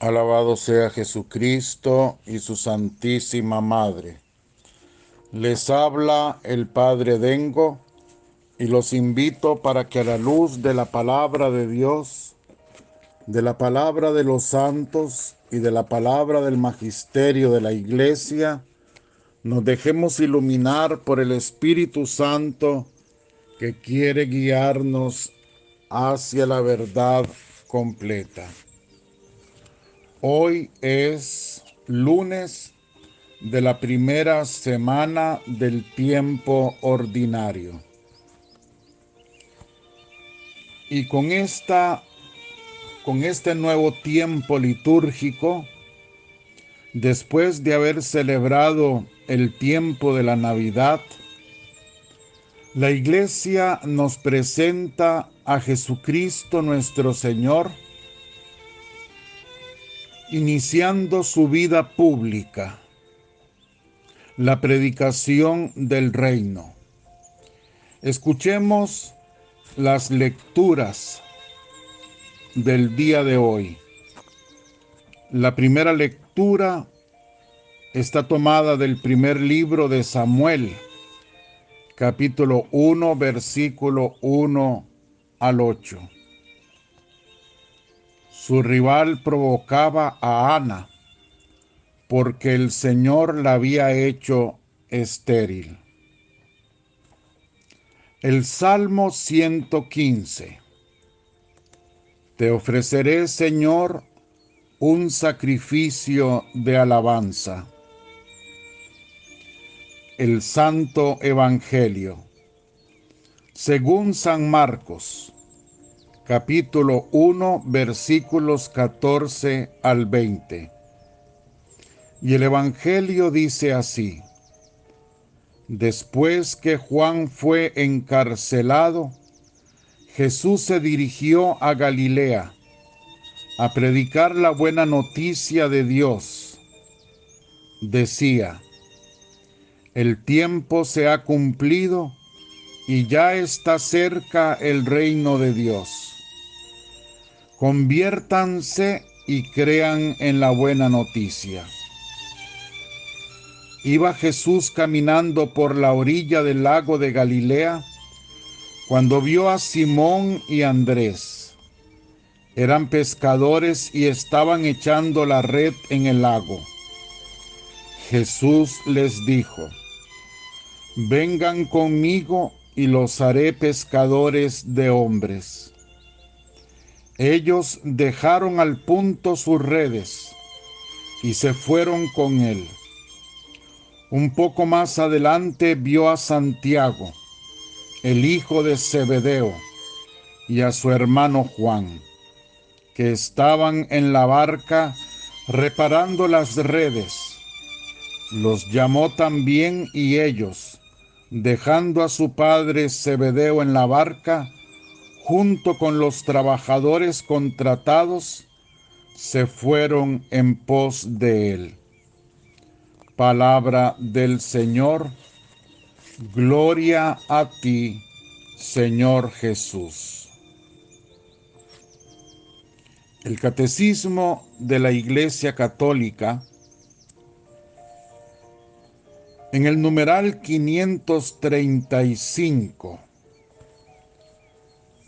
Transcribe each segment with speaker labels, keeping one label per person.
Speaker 1: Alabado sea Jesucristo y su Santísima Madre. Les habla el Padre Dengo y los invito para que a la luz de la palabra de Dios, de la palabra de los santos y de la palabra del magisterio de la Iglesia, nos dejemos iluminar por el Espíritu Santo que quiere guiarnos hacia la verdad completa. Hoy es lunes de la primera semana del tiempo ordinario. Y con este nuevo tiempo litúrgico, después de haber celebrado el tiempo de la Navidad, la Iglesia nos presenta a Jesucristo nuestro Señor, iniciando su vida pública, la predicación del reino. Escuchemos las lecturas del día de hoy. La primera lectura está tomada del primer libro de Samuel, capítulo 1, versículo 1 al 8. Su rival provocaba a Ana, porque el Señor la había hecho estéril. El Salmo 115. Te ofreceré, Señor, un sacrificio de alabanza. El Santo Evangelio, según San Marcos, capítulo 1, versículos 14 al 20. Y el Evangelio dice así: Después que Juan fue encarcelado, Jesús se dirigió a Galilea a predicar la buena noticia de Dios. Decía: El tiempo se ha cumplido y ya está cerca el reino de Dios. Conviértanse y crean en la buena noticia. Iba Jesús caminando por la orilla del lago de Galilea cuando vio a Simón y Andrés. Eran pescadores y estaban echando la red en el lago. Jesús les dijo: Vengan conmigo y los haré pescadores de hombres. Ellos dejaron al punto sus redes y se fueron con él. Un poco más adelante vio a Santiago, el hijo de Zebedeo, y a su hermano Juan, que estaban en la barca reparando las redes. Los llamó también y ellos, dejando a su padre Zebedeo en la barca, junto con los trabajadores contratados, se fueron en pos de él. Palabra del Señor. Gloria a ti, Señor Jesús. El Catecismo de la Iglesia Católica, en el numeral 535,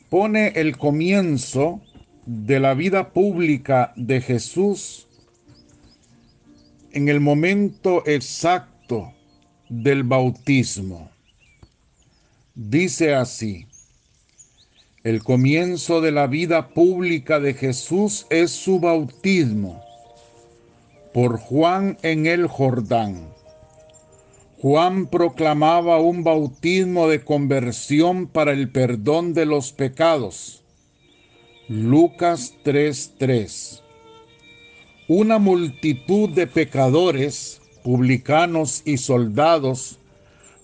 Speaker 1: pone el comienzo de la vida pública de Jesús en el momento exacto del bautismo. Dice así: el comienzo de la vida pública de Jesús es su bautismo por Juan en el Jordán. Juan proclamaba un bautismo de conversión para el perdón de los pecados. Lucas 3:3. Una multitud de pecadores, publicanos y soldados,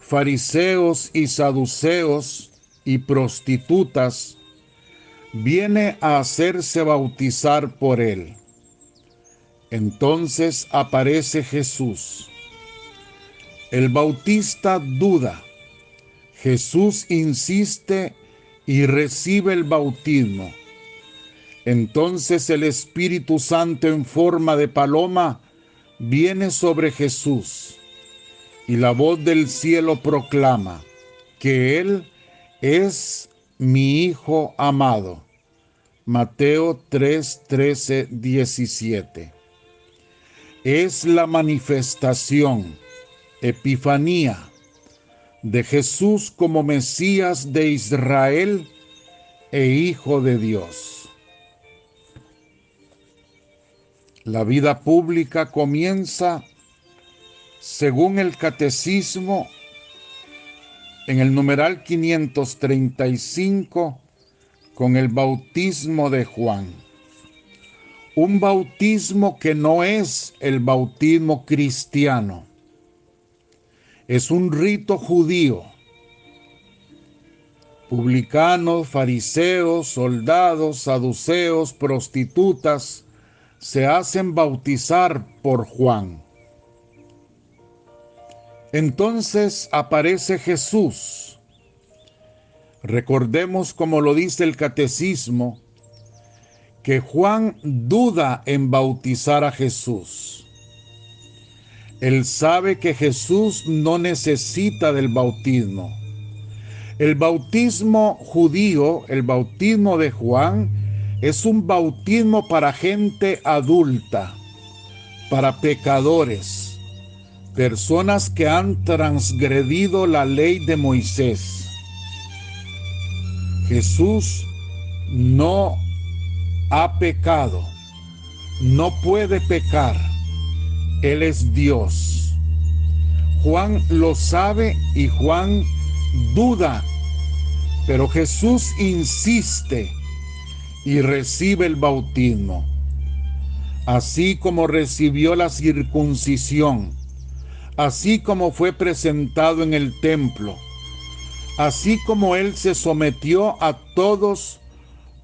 Speaker 1: fariseos y saduceos y prostitutas, viene a hacerse bautizar por él. Entonces aparece Jesús. El bautista duda. Jesús insiste y recibe el bautismo. Entonces el Espíritu Santo en forma de paloma viene sobre Jesús, y la voz del cielo proclama que Él es mi Hijo amado. Mateo 3, 13, 17. Es la manifestación, epifanía, de Jesús como Mesías de Israel e Hijo de Dios. La vida pública comienza, según el Catecismo, en el numeral 535, con el bautismo de Juan. Un bautismo que no es el bautismo cristiano. Es un rito judío. Publicanos, fariseos, soldados, saduceos, prostitutas se hacen bautizar por Juan. Entonces aparece Jesús. Recordemos, como lo dice el Catecismo, que Juan duda en bautizar a Jesús. Él sabe que Jesús no necesita del bautismo. El bautismo judío, el bautismo de Juan, es un bautismo para gente adulta, para pecadores, personas que han transgredido la ley de Moisés. Jesús no ha pecado, no puede pecar. Él es Dios. Juan lo sabe y Juan duda, pero Jesús insiste y recibe el bautismo. Así como recibió la circuncisión, así como fue presentado en el templo, así como él se sometió a todos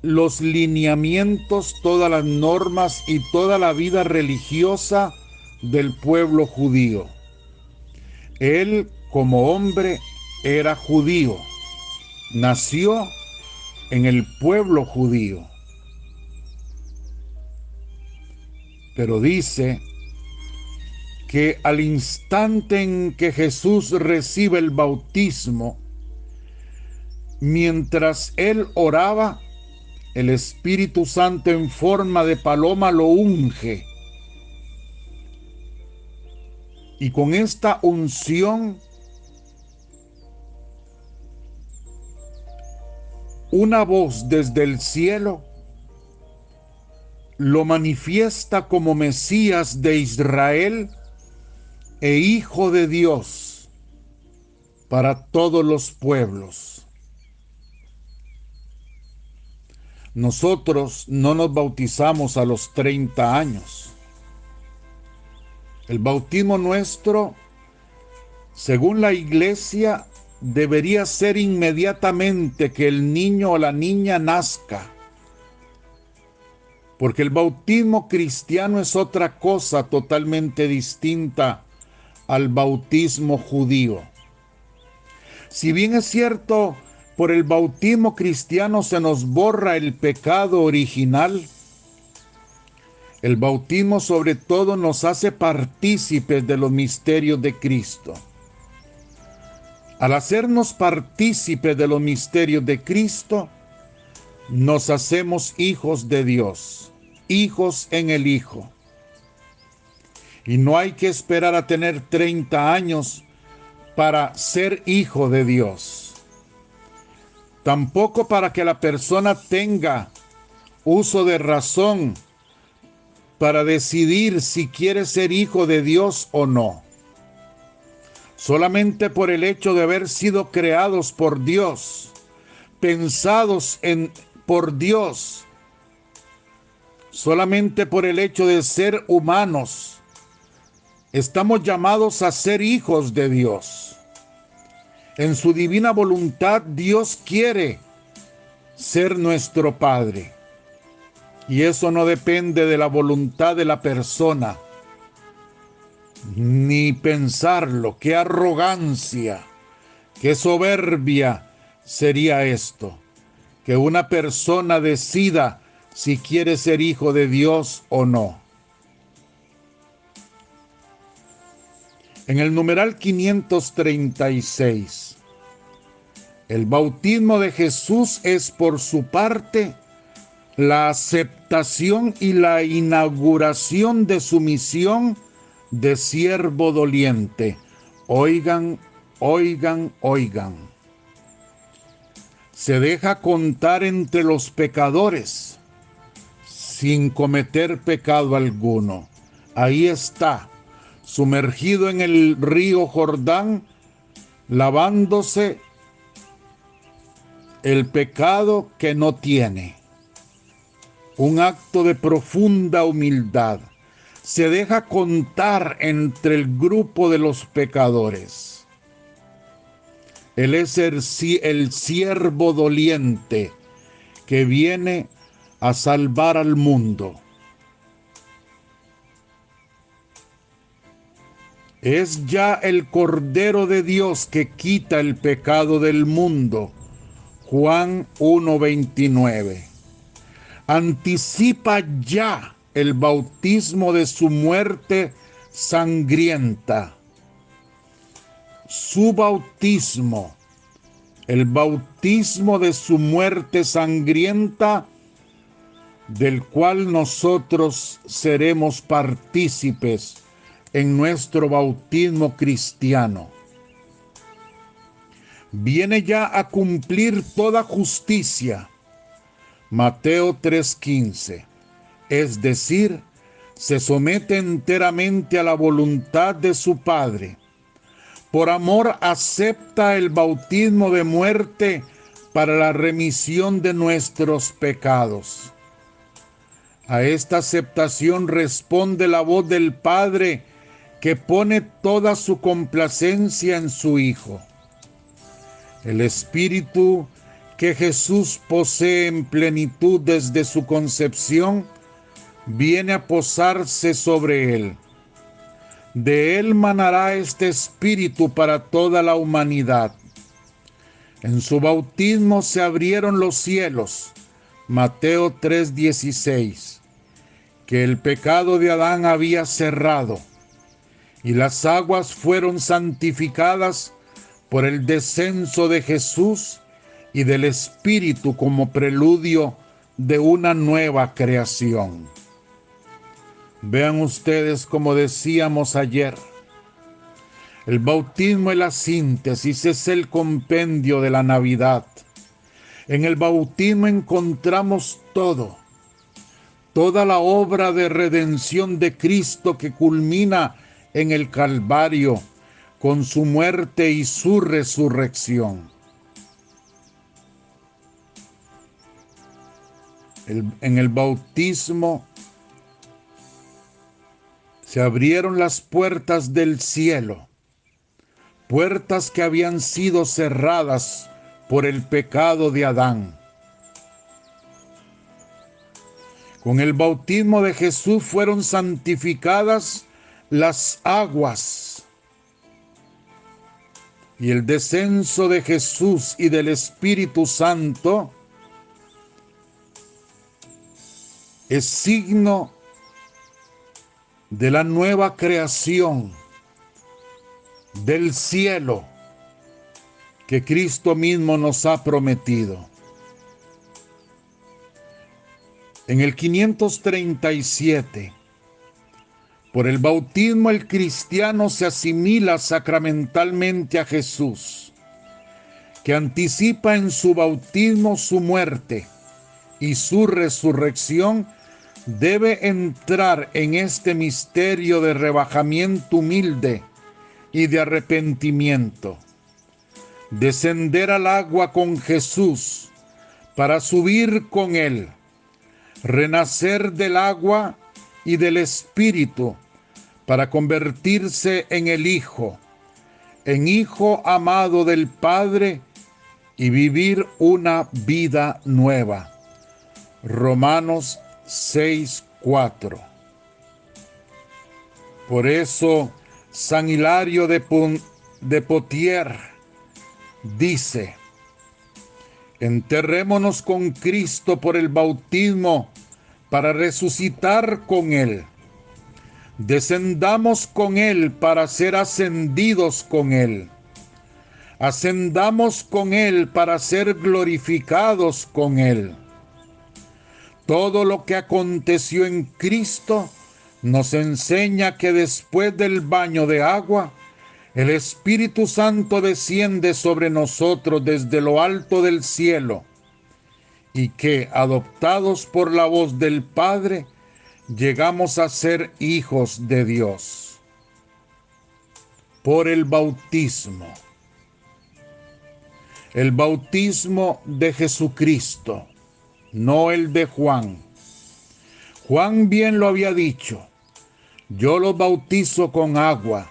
Speaker 1: los lineamientos, todas las normas y toda la vida religiosa del pueblo judío. Él, como hombre, era judío, nació en el pueblo judío. Pero dice que al instante en que Jesús recibe el bautismo, mientras él oraba, el Espíritu Santo en forma de paloma lo unge. Y con esta unción, una voz desde el cielo lo manifiesta como Mesías de Israel e Hijo de Dios para todos los pueblos. Nosotros no nos bautizamos a los 30 años. El bautismo nuestro, según la Iglesia, debería ser inmediatamente que el niño o la niña nazca. Porque el bautismo cristiano es otra cosa totalmente distinta al bautismo judío. Si bien es cierto, por el bautismo cristiano se nos borra el pecado original, el bautismo sobre todo nos hace partícipes de los misterios de Cristo. Al hacernos partícipes de los misterios de Cristo, nos hacemos hijos de Dios, hijos en el Hijo. Y no hay que esperar a tener 30 años para ser hijo de Dios. Tampoco para que la persona tenga uso de razón para decidir si quiere ser hijo de Dios o no. Solamente por el hecho de haber sido creados por Dios, pensados por Dios, solamente por el hecho de ser humanos, estamos llamados a ser hijos de Dios. En su divina voluntad, Dios quiere ser nuestro Padre. Y eso no depende de la voluntad de la persona, ni pensarlo. Qué arrogancia, qué soberbia sería esto, que una persona decida si quieres ser hijo de Dios o no. En el numeral 536, el bautismo de Jesús es por su parte la aceptación y la inauguración de su misión de siervo doliente. Oigan, oigan, oigan. Se deja contar entre los pecadores sin cometer pecado alguno. Ahí está, sumergido en el río Jordán, lavándose el pecado que no tiene. Un acto de profunda humildad. Se deja contar entre el grupo de los pecadores. Él es el siervo doliente que viene a salvar al mundo. Es ya el Cordero de Dios que quita el pecado del mundo. Juan 1:29. Anticipa ya el bautismo de su muerte sangrienta. Su bautismo, el bautismo de su muerte sangrienta, del cual nosotros seremos partícipes en nuestro bautismo cristiano. Viene ya a cumplir toda justicia. Mateo 3:15, es decir, se somete enteramente a la voluntad de su Padre. Por amor acepta el bautismo de muerte para la remisión de nuestros pecados. A esta aceptación responde la voz del Padre que pone toda su complacencia en su Hijo. El Espíritu que Jesús posee en plenitud desde su concepción viene a posarse sobre él. De él manará este Espíritu para toda la humanidad. En su bautismo se abrieron los cielos, Mateo 3:16, que el pecado de Adán había cerrado, y las aguas fueron santificadas por el descenso de Jesús y del Espíritu como preludio de una nueva creación. Vean ustedes, como decíamos ayer, el bautismo es la síntesis, es el compendio de la Navidad. En el bautismo encontramos toda la obra de redención de Cristo que culmina en el Calvario con su muerte y su resurrección. En el bautismo se abrieron las puertas del cielo, puertas que habían sido cerradas por el pecado de Adán. Con el bautismo de Jesús fueron santificadas las aguas, y el descenso de Jesús y del Espíritu Santo es signo de la nueva creación del cielo que Cristo mismo nos ha prometido. En el 537, por el bautismo el cristiano se asimila sacramentalmente a Jesús, que anticipa en su bautismo su muerte y su resurrección. Debe entrar en este misterio de rebajamiento humilde y de arrepentimiento. Descender al agua con Jesús para subir con Él. Renacer del agua y del Espíritu para convertirse en el Hijo, en Hijo amado del Padre y vivir una vida nueva. Romanos 6:4. Por eso San Hilario de Poitiers dice: enterrémonos con Cristo por el bautismo para resucitar con Él. Descendamos con Él para ser ascendidos con Él. Ascendamos con Él para ser glorificados con Él. Todo lo que aconteció en Cristo nos enseña que después del baño de agua, el Espíritu Santo desciende sobre nosotros desde lo alto del cielo y que, adoptados por la voz del Padre, llegamos a ser hijos de Dios. Por el bautismo. El bautismo de Jesucristo, no el de Juan. Juan bien lo había dicho: yo los bautizo con agua,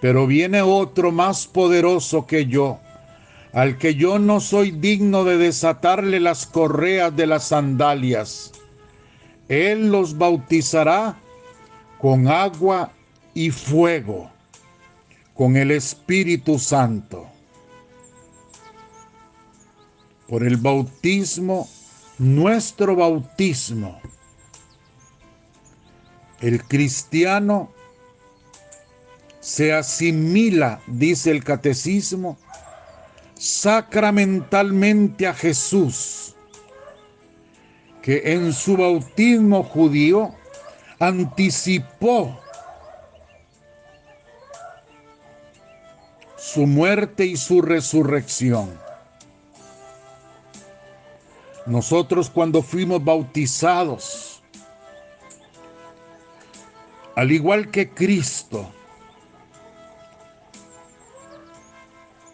Speaker 1: pero viene otro más poderoso que yo, al que yo no soy digno de desatarle las correas de las sandalias. Él los bautizará con agua y fuego, con el Espíritu Santo. Por el bautismo, nuestro bautismo, el cristiano se asimila, dice el catecismo, sacramentalmente a Jesús, que en su bautismo judío anticipó su muerte y su resurrección. Nosotros, cuando fuimos bautizados, al igual que Cristo,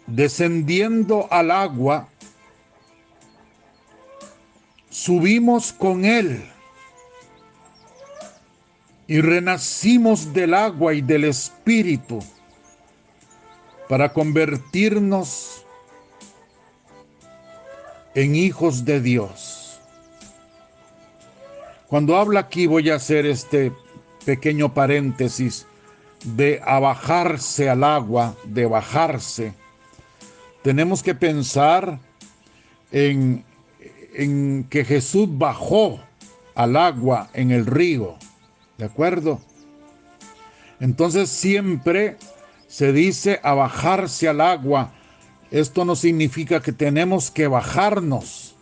Speaker 1: descendiendo al agua, subimos con Él y renacimos del agua y del Espíritu para convertirnos en hijos de Dios. Cuando habla aquí, voy a hacer este pequeño paréntesis de abajarse al agua, de bajarse. Tenemos que pensar en que Jesús bajó al agua en el río, ¿de acuerdo? Entonces siempre se dice a bajarse al agua. Esto no significa que tenemos que bajarnos,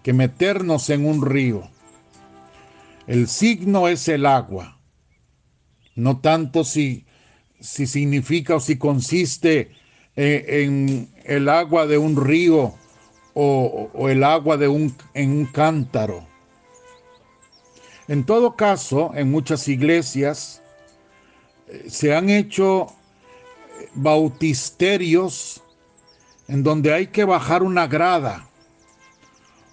Speaker 1: que meternos en un río. El signo es el agua, no tanto si significa o si consiste en el agua de un río o el agua en un cántaro. En todo caso, en muchas iglesias se han hecho bautisterios en donde hay que bajar una grada,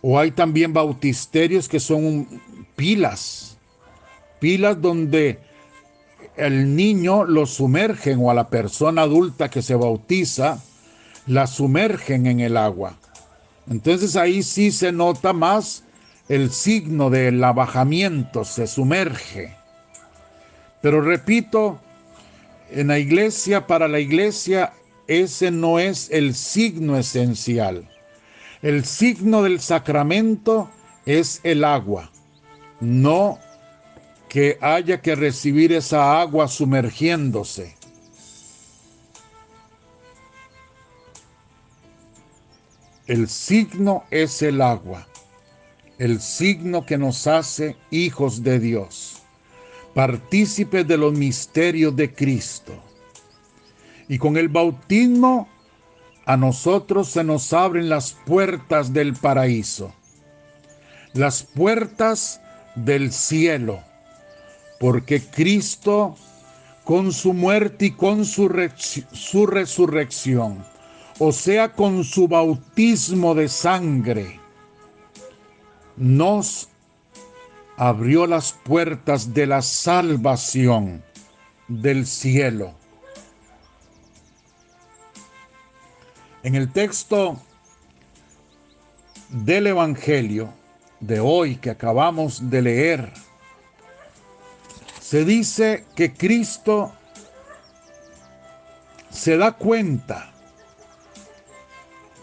Speaker 1: o hay también bautisterios que son pilas donde el niño lo sumergen, o a la persona adulta que se bautiza la sumergen en el agua. Entonces ahí sí se nota más el signo del abajamiento, se sumerge. Pero repito, en la iglesia, para la iglesia, ese no es el signo esencial. El signo del sacramento es el agua, no que haya que recibir esa agua sumergiéndose. El signo es el agua, el signo que nos hace hijos de Dios, partícipes de los misterios de Cristo. Y con el bautismo a nosotros se nos abren las puertas del paraíso, las puertas del cielo, porque Cristo, con su muerte y con su resurrección, o sea, con su bautismo de sangre, nos abrió las puertas de la salvación del cielo. En el texto del Evangelio de hoy que acabamos de leer, se dice que Cristo se da cuenta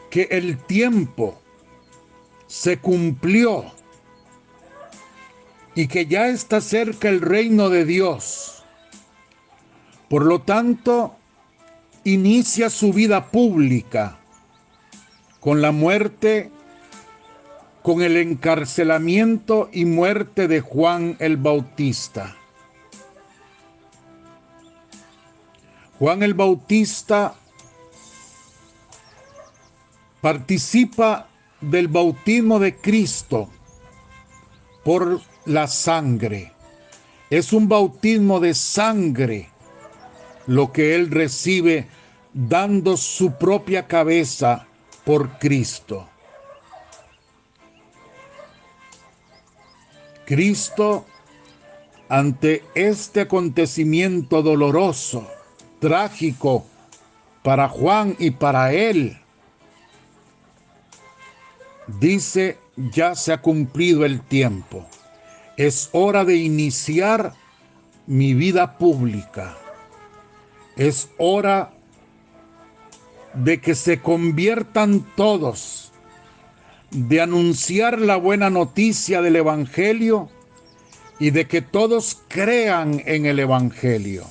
Speaker 1: que el tiempo se cumplió y que ya está cerca el reino de Dios. Por lo tanto, inicia su vida pública con la muerte, con el encarcelamiento y muerte de Juan el Bautista. Juan el Bautista participa del bautismo de Cristo por la sangre. Es un bautismo de sangre lo que él recibe, dando su propia cabeza por Cristo. Cristo, ante este acontecimiento doloroso, trágico para Juan y para él, dice: ya se ha cumplido el tiempo. Es hora de iniciar mi vida pública. Es hora de que se conviertan todos, de anunciar la buena noticia del Evangelio y de que todos crean en el Evangelio.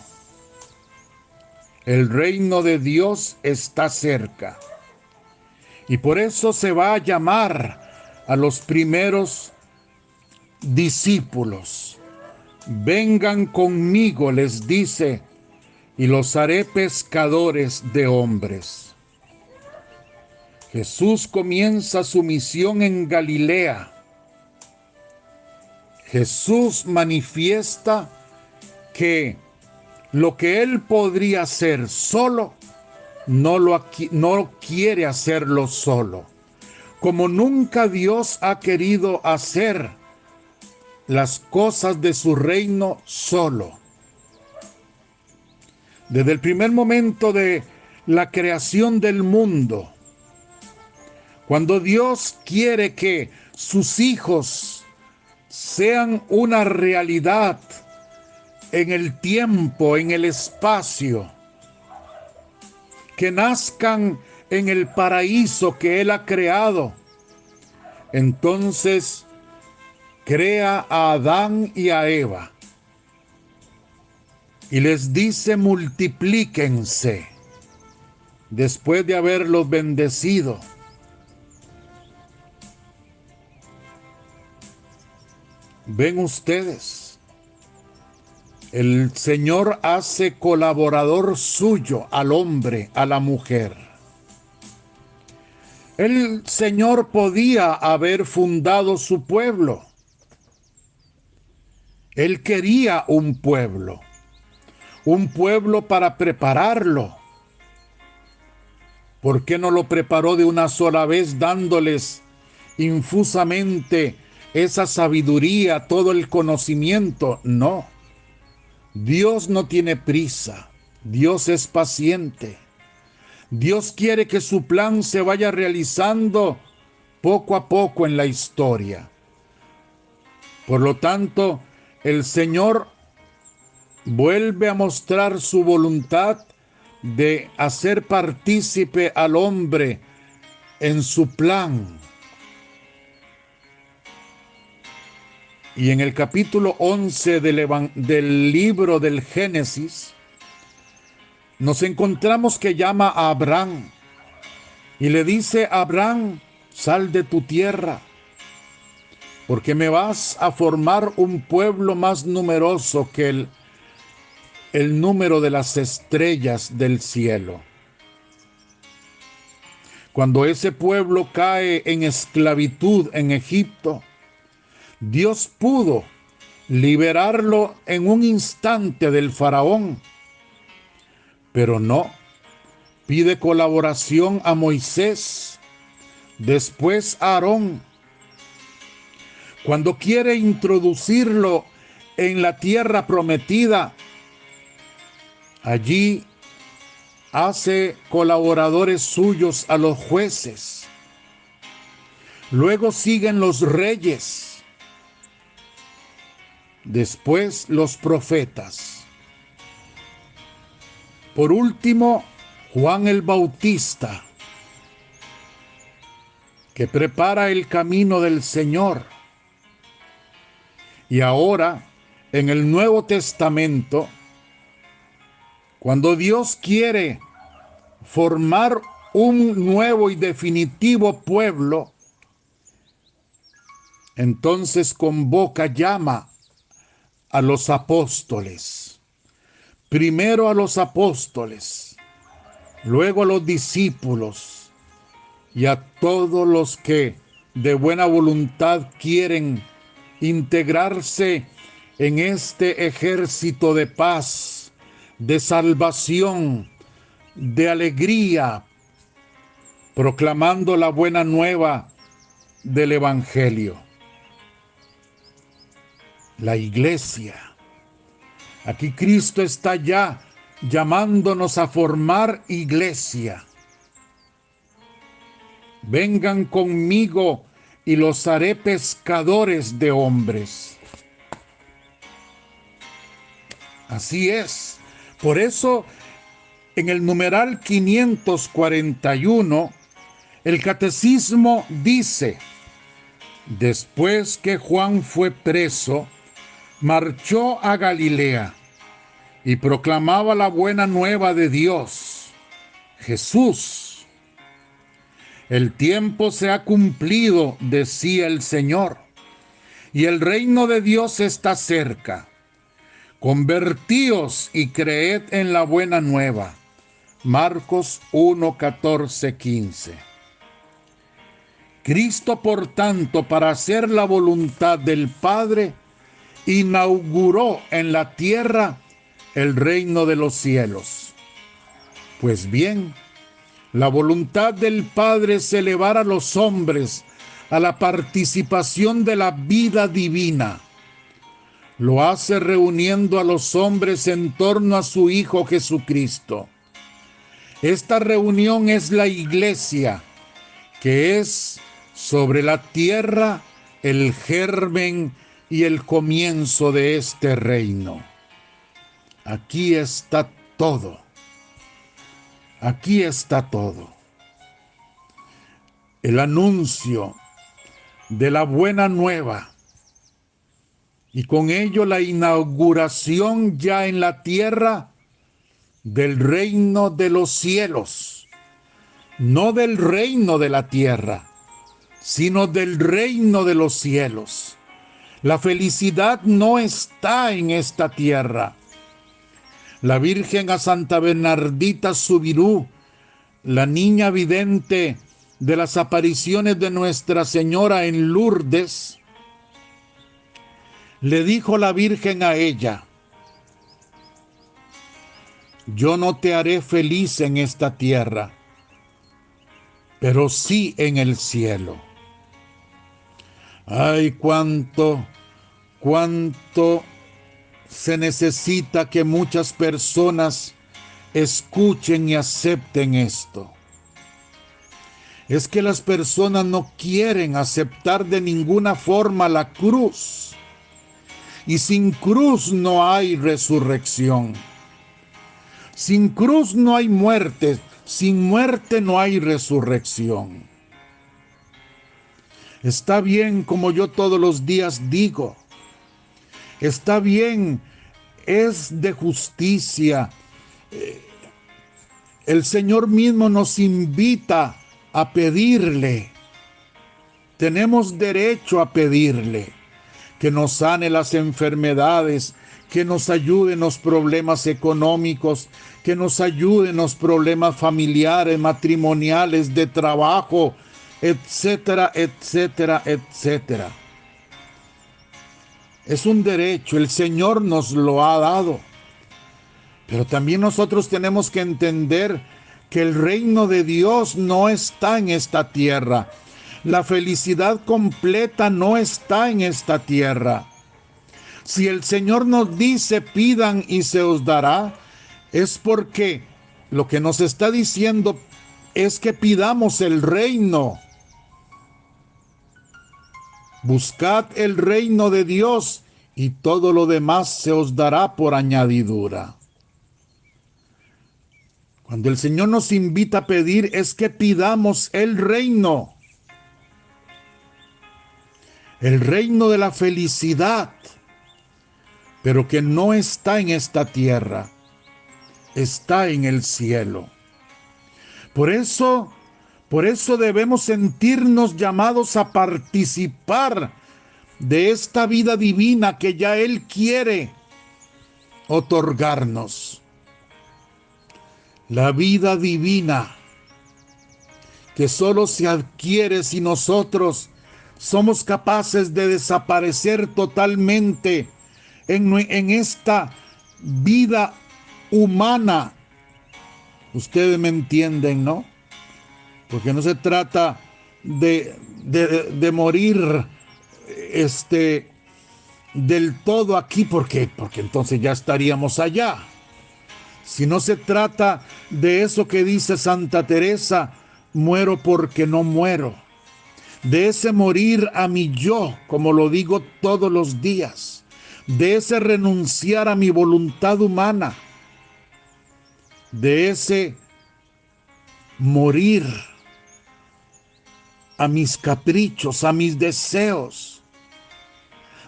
Speaker 1: El reino de Dios está cerca. Y por eso se va a llamar a los primeros discípulos. Vengan conmigo, les dice, y los haré pescadores de hombres. Jesús comienza su misión en Galilea. Jesús manifiesta que lo que él podría hacer solo, no quiere hacerlo solo. Como nunca Dios ha querido hacer las cosas de su reino solo. Desde el primer momento de la creación del mundo, cuando Dios quiere que sus hijos sean una realidad en el tiempo, en el espacio, que nazcan en el paraíso que Él ha creado, entonces crea a Adán y a Eva y les dice: multiplíquense, después de haberlos bendecido. Ven ustedes, el Señor hace colaborador suyo al hombre, a la mujer. El Señor podía haber fundado su pueblo. Él quería un pueblo para prepararlo. ¿Por qué no lo preparó de una sola vez, dándoles infusamente esa sabiduría, todo el conocimiento? No. Dios no tiene prisa. Dios es paciente. Dios quiere que su plan se vaya realizando poco a poco en la historia. Por lo tanto, el Señor vuelve a mostrar su voluntad de hacer partícipe al hombre en su plan. Y en el capítulo 11 del libro del Génesis, nos encontramos que llama a Abraham y le dice: Abraham, sal de tu tierra, porque me vas a formar un pueblo más numeroso que el número de las estrellas del cielo. Cuando ese pueblo cae en esclavitud en Egipto, Dios pudo liberarlo en un instante del faraón, pero no. Pide colaboración a Moisés, después a Aarón. Cuando quiere introducirlo en la tierra prometida, allí hace colaboradores suyos a los jueces. Luego siguen los reyes. Después los profetas. Por último, Juan el Bautista, que prepara el camino del Señor. Y ahora, en el Nuevo Testamento, cuando Dios quiere formar un nuevo y definitivo pueblo, entonces convoca, llama a los apóstoles. Primero a los apóstoles, luego a los discípulos y a todos los que de buena voluntad quieren integrarse en este ejército de paz, de salvación, de alegría, proclamando la buena nueva del Evangelio. La iglesia. Aquí Cristo está ya llamándonos a formar iglesia. Vengan conmigo y los haré pescadores de hombres. Así es. Por eso, en el numeral 541, el catecismo dice: después que Juan fue preso, marchó a Galilea y proclamaba la buena nueva de Dios, Jesús. El tiempo se ha cumplido, decía el Señor, y el reino de Dios está cerca. Convertíos y creed en la buena nueva. Marcos 1, 14, 15. Cristo, por tanto, para hacer la voluntad del Padre, inauguró en la tierra el reino de los cielos. Pues bien, la voluntad del Padre es elevar a los hombres a la participación de la vida divina. Lo hace reuniendo a los hombres en torno a su Hijo Jesucristo. Esta reunión es la iglesia, que es sobre la tierra el germen y el comienzo de este reino. Aquí está todo. Aquí está todo. El anuncio de la buena nueva y con ello la inauguración ya en la tierra del reino de los cielos, no del reino de la tierra, sino del reino de los cielos. La felicidad no está en esta tierra. La Virgen a Santa Bernardita Subirú, la niña vidente de las apariciones de Nuestra Señora en Lourdes, le dijo la Virgen a ella: yo no te haré feliz en esta tierra, pero sí en el cielo. Ay, cuánto se necesita que muchas personas escuchen y acepten esto. Es que las personas no quieren aceptar de ninguna forma la cruz. Y sin cruz no hay resurrección. Sin cruz no hay muerte. Sin muerte no hay resurrección. Está bien, como yo todos los días digo. Está bien, es de justicia. El Señor mismo nos invita a pedirle. Tenemos derecho a pedirle que nos sane las enfermedades, que nos ayude en los problemas económicos, que nos ayude en los problemas familiares, matrimoniales, de trabajo, etcétera, etcétera, etcétera. Es un derecho, el Señor nos lo ha dado. Pero también nosotros tenemos que entender que el reino de Dios no está en esta tierra. La felicidad completa no está en esta tierra. Si el Señor nos dice pidan y se os dará, es porque lo que nos está diciendo es que pidamos el reino. Buscad el reino de Dios y todo lo demás se os dará por añadidura. Cuando el Señor nos invita a pedir es que pidamos el reino de la felicidad, pero que no está en esta tierra, está en el cielo. Por eso debemos sentirnos llamados a participar de esta vida divina que ya Él quiere otorgarnos. La vida divina que solo se adquiere si nosotros somos capaces de desaparecer totalmente en esta vida humana. Ustedes me entienden, ¿no? Porque no se trata de morir del todo aquí, porque entonces ya estaríamos allá. Si no se trata de eso que dice Santa Teresa, muero porque no muero. De ese morir a mi yo, como lo digo todos los días. De ese renunciar a mi voluntad humana. De ese morir a mis caprichos, a mis deseos.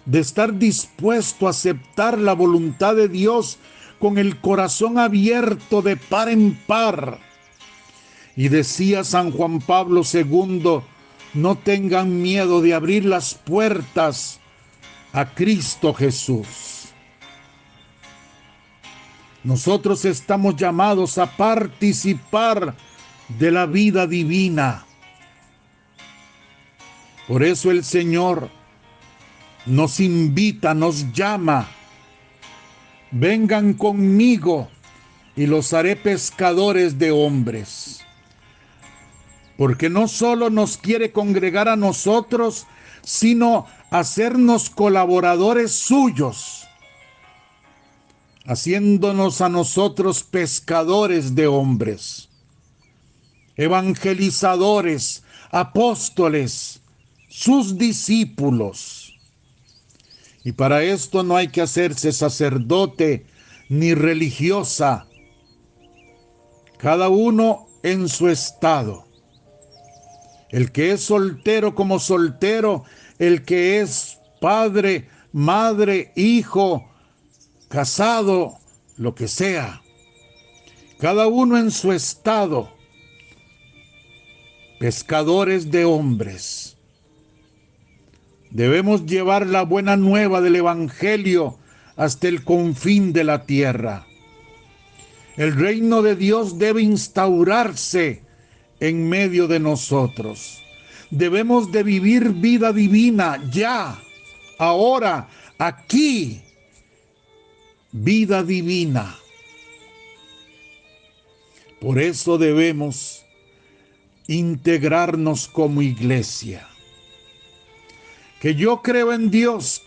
Speaker 1: De estar dispuesto a aceptar la voluntad de Dios con el corazón abierto de par en par. Y decía San Juan Pablo II, no tengan miedo de abrir las puertas a Cristo Jesús. Nosotros estamos llamados a participar de la vida divina. Por eso el Señor nos invita, nos llama. Vengan conmigo y los haré pescadores de hombres. Porque no solo nos quiere congregar a nosotros, sino hacernos colaboradores suyos, haciéndonos a nosotros pescadores de hombres, evangelizadores, apóstoles, sus discípulos. Y para esto no hay que hacerse sacerdote ni religiosa, cada uno en su estado. El que es soltero como soltero, el que es padre, madre, hijo, casado, lo que sea. Cada uno en su estado. Pescadores de hombres. Debemos llevar la buena nueva del Evangelio hasta el confín de la tierra. El reino de Dios debe instaurarse en medio de nosotros. Debemos de vivir vida divina ya, ahora, aquí. Vida divina. Por eso debemos integrarnos como iglesia. Que yo creo en Dios,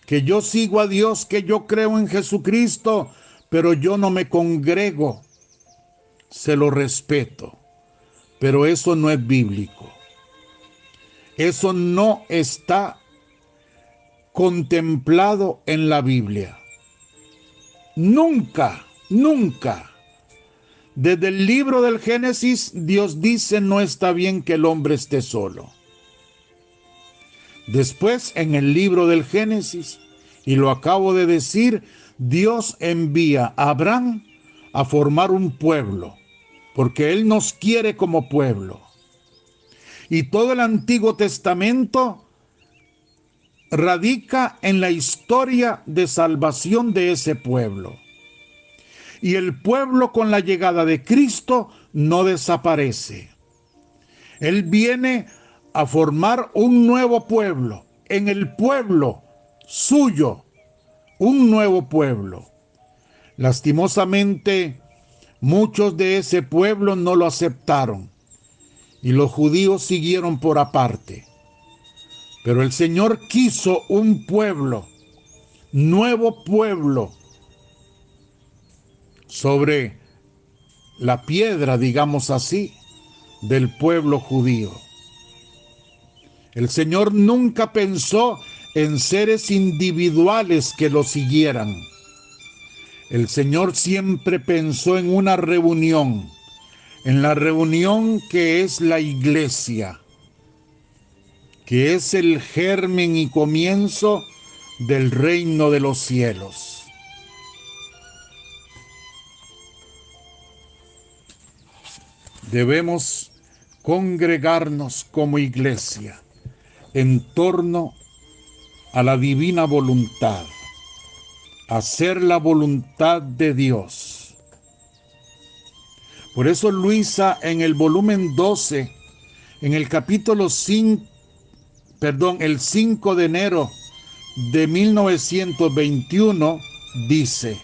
Speaker 1: que yo sigo a Dios, que yo creo en Jesucristo, pero yo no me congrego. Se lo respeto. Pero eso no es bíblico. Eso no está contemplado en la Biblia. Nunca, nunca. Desde el libro del Génesis, Dios dice, no está bien que el hombre esté solo. Después, en el libro del Génesis, y lo acabo de decir, Dios envía a Abraham a formar un pueblo, porque Él nos quiere como pueblo. Y todo el Antiguo Testamento radica en la historia de salvación de ese pueblo. Y el pueblo con la llegada de Cristo no desaparece. Él viene a formar un nuevo pueblo, en el pueblo suyo, un nuevo pueblo. Lastimosamente, muchos de ese pueblo no lo aceptaron y los judíos siguieron por aparte. Pero el Señor quiso un pueblo, nuevo pueblo, sobre la piedra, digamos así, del pueblo judío. El Señor nunca pensó en seres individuales que lo siguieran. El Señor siempre pensó en una reunión, en la reunión que es la iglesia, que es el germen y comienzo del reino de los cielos. Debemos congregarnos como iglesia en torno a la divina voluntad, hacer la voluntad de Dios. Por eso Luisa en el volumen 12, en el capítulo 5, el 5 de enero de 1921, dice: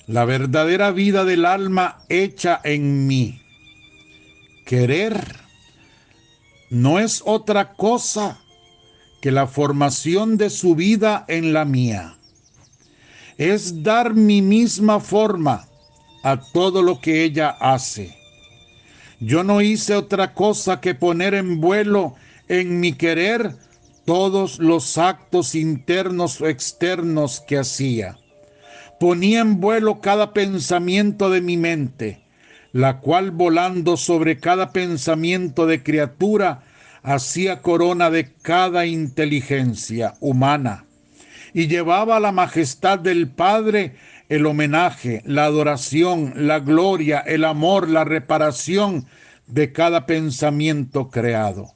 Speaker 1: la verdadera vida del alma hecha en mí, querer, no es otra cosa que la formación de su vida en la mía. Es dar mi misma forma a todo lo que ella hace. Yo no hice otra cosa que poner en vuelo en mi querer todos los actos internos o externos que hacía. Ponía en vuelo cada pensamiento de mi mente, la cual volando sobre cada pensamiento de criatura hacía corona de cada inteligencia humana y llevaba a la majestad del Padre el homenaje, la adoración, la gloria, el amor, la reparación de cada pensamiento creado.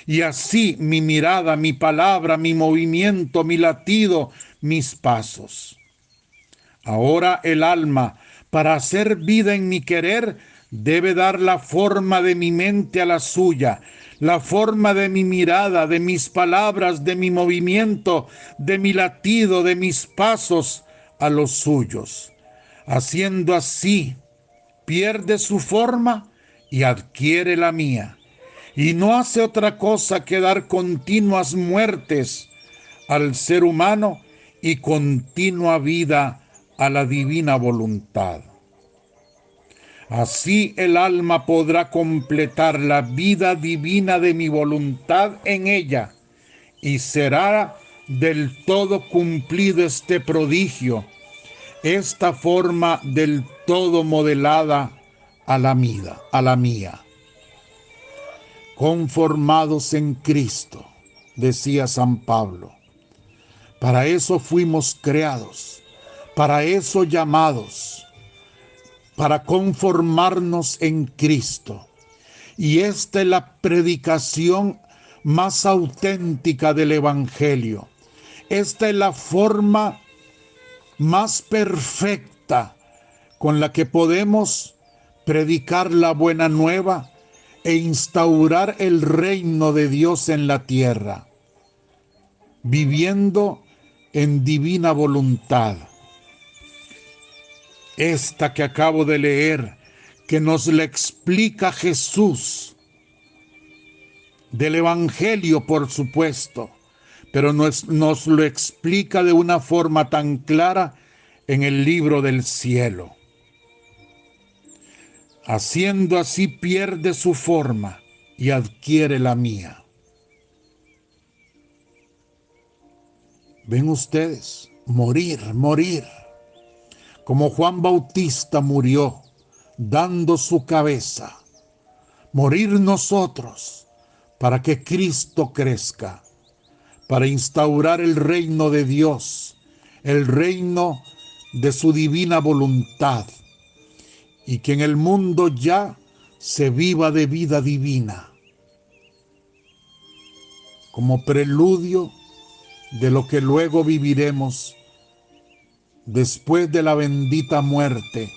Speaker 1: Y así mi mirada, mi palabra, mi movimiento, mi latido, mis pasos. Ahora el alma, para hacer vida en mi querer, debe dar la forma de mi mente a la suya, la forma de mi mirada, de mis palabras, de mi movimiento, de mi latido, de mis pasos a los suyos. Haciendo así, pierde su forma y adquiere la mía. Y no hace otra cosa que dar continuas muertes al ser humano y continua vida a la divina voluntad. Así el alma podrá completar la vida divina de mi voluntad en ella y será del todo cumplido este prodigio, esta forma del todo modelada a la mía. Conformados en Cristo, decía San Pablo. Para eso fuimos creados, para eso llamados, para conformarnos en Cristo. Y esta es la predicación más auténtica del Evangelio. Esta es la forma más perfecta con la que podemos predicar la buena nueva e instaurar el reino de Dios en la tierra, viviendo en divina voluntad. Esta que acabo de leer, que nos la explica Jesús, del Evangelio por supuesto, pero nos lo explica de una forma tan clara en el libro del cielo. Haciendo así pierde su forma y adquiere la mía. Ven ustedes, morir, como Juan Bautista murió, dando su cabeza. Morir nosotros para que Cristo crezca, para instaurar el reino de Dios, el reino de su divina voluntad, y que en el mundo ya se viva de vida divina, como preludio de lo que luego viviremos después de la bendita muerte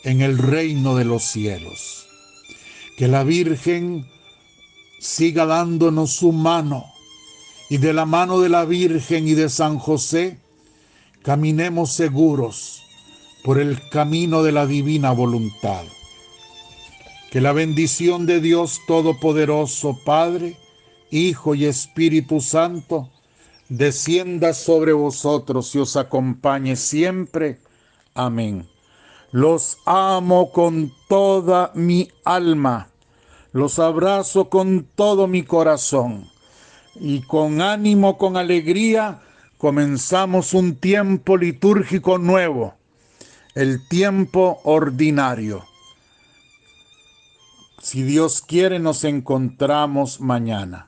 Speaker 1: en el reino de los cielos. Que la Virgen siga dándonos su mano, y de la mano de la Virgen y de San José caminemos seguros por el camino de la divina voluntad. Que la bendición de Dios Todopoderoso, Padre, Hijo y Espíritu Santo, descienda sobre vosotros y os acompañe siempre. Amén. Los amo con toda mi alma, los abrazo con todo mi corazón y con ánimo, con alegría, comenzamos un tiempo litúrgico nuevo, el tiempo ordinario. Si Dios quiere, nos encontramos mañana.